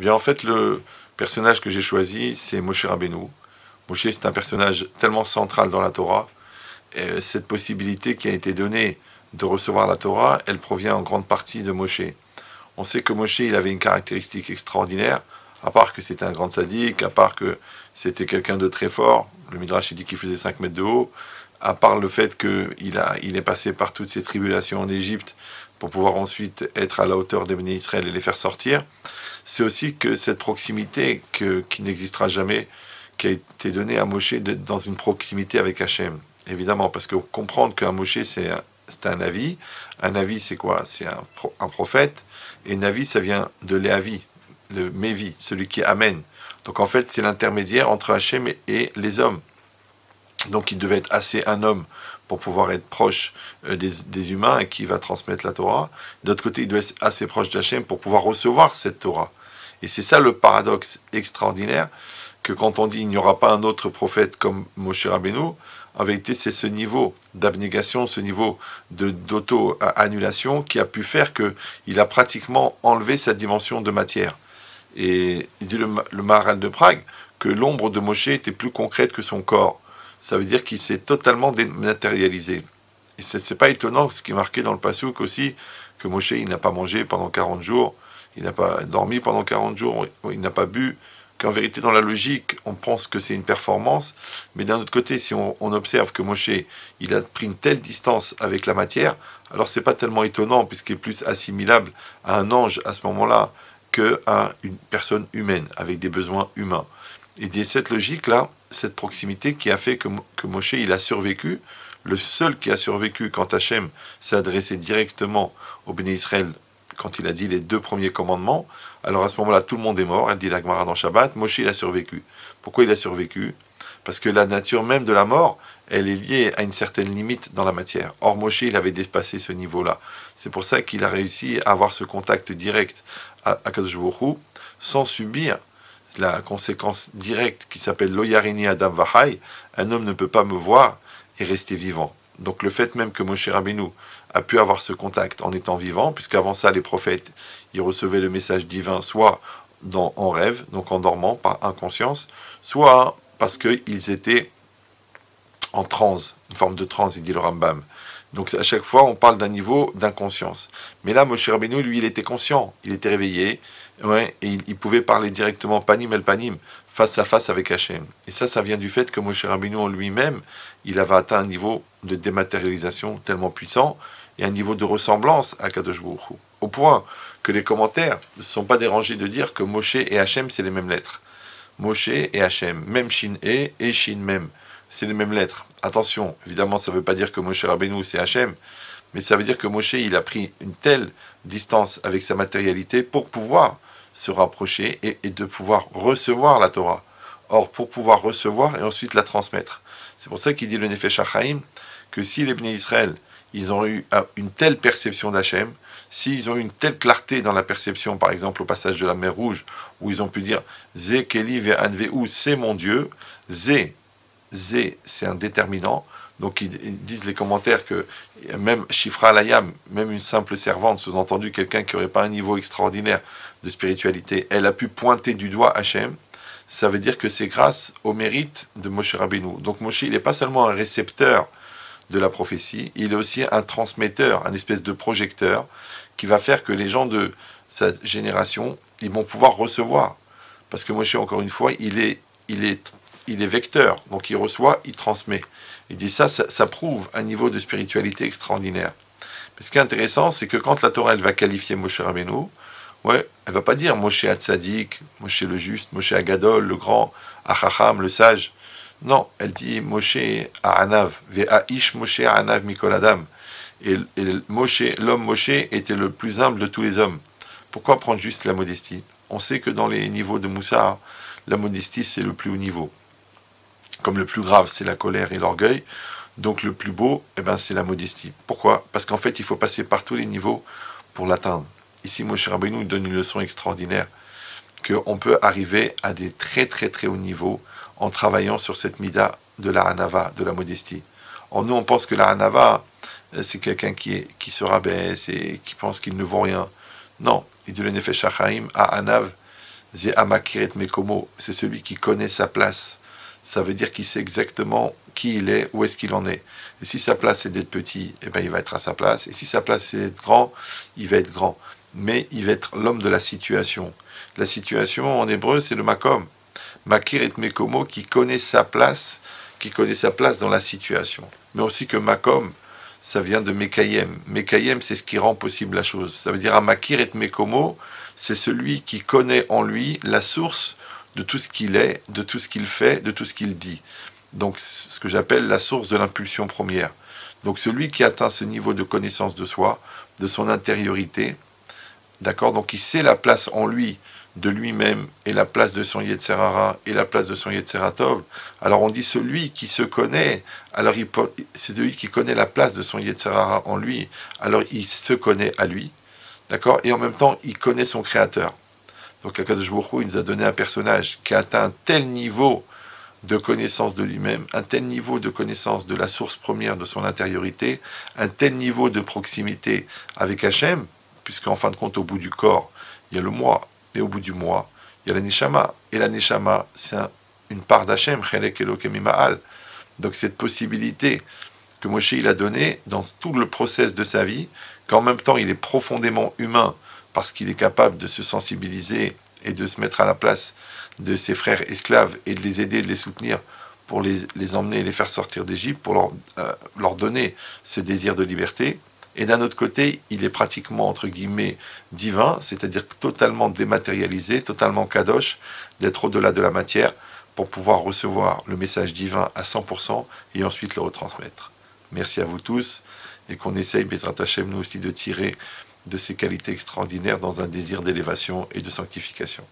Eh bien, en fait, le personnage que j'ai choisi, c'est Moshe Rabbeinu. Moshe, c'est un personnage tellement central dans la Torah. Et cette possibilité qui a été donnée de recevoir la Torah, elle provient en grande partie de Moshe. On sait que Moshe, il avait une caractéristique extraordinaire, à part que c'était un grand sadique, à part que c'était quelqu'un de très fort. Le Midrash, il dit qu'il faisait 5 mètres de haut. À part le fait qu'il est passé par toutes ces tribulations en Égypte pour pouvoir ensuite être à la hauteur des bénis Israël et les faire sortir, c'est aussi que cette proximité qui n'existera jamais, qui a été donnée à Moshe dans une proximité avec Hachem. Évidemment, parce que comprendre qu'un Moshe, c'est un Navi. Un Navi, c'est quoi? C'est un prophète. Et Navi, ça vient de Léavi, le Mévi, celui qui amène. Donc en fait, c'est l'intermédiaire entre Hachem et les hommes. Donc il devait être assez un homme pour pouvoir être proche des humains et qui va transmettre la Torah. D'autre côté, il doit être assez proche d'Hachem pour pouvoir recevoir cette Torah. Et c'est ça le paradoxe extraordinaire, que quand on dit il n'y aura pas un autre prophète comme Moshe Rabbeinu, en vérité c'est ce niveau d'abnégation, ce niveau d'auto-annulation qui a pu faire qu'il a pratiquement enlevé sa dimension de matière. Et il dit le Maharal de Prague que l'ombre de Moshe était plus concrète que son corps. Ça veut dire qu'il s'est totalement dématérialisé. Et ce n'est pas étonnant, ce qui est marqué dans le Passouk aussi, que Moshe il n'a pas mangé pendant 40 jours, il n'a pas dormi pendant 40 jours, il n'a pas bu, qu'en vérité dans la logique, on pense que c'est une performance, mais d'un autre côté, si on observe que Moshe il a pris une telle distance avec la matière, alors c'est pas tellement étonnant, puisqu'il est plus assimilable à un ange à ce moment-là qu'à une personne humaine, avec des besoins humains. Et il y a cette logique-là, cette proximité qui a fait que Moshe il a survécu, le seul qui a survécu quand Hachem s'est adressé directement au béni Israël, quand il a dit les 2 premiers commandements, alors à ce moment-là, tout le monde est mort, elle dit la Gemara dans Shabbat, Moshe il a survécu. Pourquoi il a survécu? Parce que la nature même de la mort, elle est liée à une certaine limite dans la matière. Or Moshe il avait dépassé ce niveau-là. C'est pour ça qu'il a réussi à avoir ce contact direct à Kadosh Baruch Hu, sans subir la conséquence directe qui s'appelle Loyarini Adam Vahai, un homme ne peut pas me voir et rester vivant. Donc le fait même que Moshe Rabbeinu a pu avoir ce contact en étant vivant, puisqu'avant ça les prophètes, ils recevaient le message divin soit en rêve, donc en dormant, par inconscience, soit parce qu'ils étaient en transe, une forme de transe, il dit le Rambam. Donc à chaque fois, on parle d'un niveau d'inconscience. Mais là, Moshe Rabbeinu, lui, il était conscient, il était réveillé, ouais, et il pouvait parler directement panim el panim, face à face avec Hachem. Et ça vient du fait que Moshe Rabbeinu en lui-même, il avait atteint un niveau de dématérialisation tellement puissant, et un niveau de ressemblance à Kadosh Baruch Hu. Au point que les commentaires ne se sont pas dérangés de dire que Moshe et Hachem, c'est les mêmes lettres. Moshe et Hachem, même Shin et Shin Mem, c'est les mêmes lettres. Attention, évidemment, ça ne veut pas dire que Moshe Rabbeinu c'est Hachem, mais ça veut dire que Moshe il a pris une telle distance avec sa matérialité pour pouvoir se rapprocher et de pouvoir recevoir la Torah. Or, pour pouvoir recevoir et ensuite la transmettre. C'est pour ça qu'il dit le Nefesh HaChaim que si les Bnei Israël ils ont eu une telle perception d'Hachem, s'ils ont eu une telle clarté dans la perception, par exemple au passage de la mer Rouge, où ils ont pu dire Zé Keli Ve'anve'u, c'est mon Dieu, Zé, c'est un déterminant. Donc ils disent les commentaires que même Shifra Layam, même une simple servante, sous-entendu quelqu'un qui n'aurait pas un niveau extraordinaire de spiritualité, elle a pu pointer du doigt Hachem. Ça veut dire que c'est grâce au mérite de Moshe Rabbeinu. Donc Moshe, il n'est pas seulement un récepteur de la prophétie, il est aussi un transmetteur, un espèce de projecteur qui va faire que les gens de sa génération, ils vont pouvoir recevoir. Parce que Moshe, encore une fois, il est vecteur, donc il reçoit, il transmet. Il dit ça prouve un niveau de spiritualité extraordinaire. Mais ce qui est intéressant, c'est que quand la Torah elle va qualifier Moshe Rabbeinu, ouais, elle va pas dire Moshe Hatzadik, Moshe le juste, Moshe Agadol, le grand, Achacham, le sage. Non, elle dit Moshe A'anav, Ve'a'ish Moshe A'anav Mikol Adam. Et l'homme Moshe était le plus humble de tous les hommes. Pourquoi prendre juste la modestie? On sait que dans les niveaux de Moussar, la modestie c'est le plus haut niveau. Comme le plus grave c'est la colère et l'orgueil, donc le plus beau, c'est la modestie. Pourquoi? Parce qu'en fait il faut passer par tous les niveaux pour l'atteindre. Ici Moshe Rabbeinu nous donne une leçon extraordinaire, qu'on peut arriver à des très très très hauts niveaux en travaillant sur cette mida de la hanava, de la modestie. Or nous on pense que la hanava, c'est quelqu'un qui se rabaisse et qui pense qu'il ne vaut rien. Non, il dit le Nefesh HaChaim, à Anav, Ze Amakiret Mekomo, c'est celui qui connaît sa place. Ça veut dire qu'il sait exactement qui il est, où est-ce qu'il en est. Et si sa place c'est d'être petit, eh ben il va être à sa place. Et si sa place c'est d'être grand, il va être grand. Mais il va être l'homme de la situation. La situation en hébreu c'est le makom. Makir et Mekomo qui connaît sa place dans la situation. Mais aussi que makom, ça vient de Mekayem. Mekayem, c'est ce qui rend possible la chose. Ça veut dire à Makir et Mekomo, c'est celui qui connaît en lui la source de tout ce qu'il est, de tout ce qu'il fait, de tout ce qu'il dit. Donc, ce que j'appelle la source de l'impulsion première. Donc, celui qui atteint ce niveau de connaissance de soi, de son intériorité, d'accord, donc il sait la place en lui de lui-même et la place de son Yetzer Hara et la place de son Yetzer Tov. Alors on dit celui qui se connaît, alors c'est celui qui connaît la place de son Yetzer Hara en lui, alors il se connaît à lui, d'accord, et en même temps il connaît son créateur. Donc Akadosh Baruch Hu, il nous a donné un personnage qui a atteint un tel niveau de connaissance de lui-même, un tel niveau de connaissance de la source première de son intériorité, un tel niveau de proximité avec Hachem, puisqu'en fin de compte, au bout du corps, il y a le moi, et au bout du moi, il y a la Neshama, et la Neshama, c'est une part d'Hachem, Chelek Elokem Ima'al. Donc cette possibilité que Moshe il a donnée dans tout le process de sa vie, qu'en même temps il est profondément humain, parce qu'il est capable de se sensibiliser et de se mettre à la place de ses frères esclaves et de les aider, de les soutenir pour les emmener et les faire sortir d'Égypte, pour leur donner ce désir de liberté. Et d'un autre côté, il est pratiquement, entre guillemets, divin, c'est-à-dire totalement dématérialisé, totalement kadosh, d'être au-delà de la matière, pour pouvoir recevoir le message divin à 100% et ensuite le retransmettre. Merci à vous tous, et qu'on essaye, Bezrat Hashem, nous aussi, de tirer de ces qualités extraordinaires dans un désir d'élévation et de sanctification.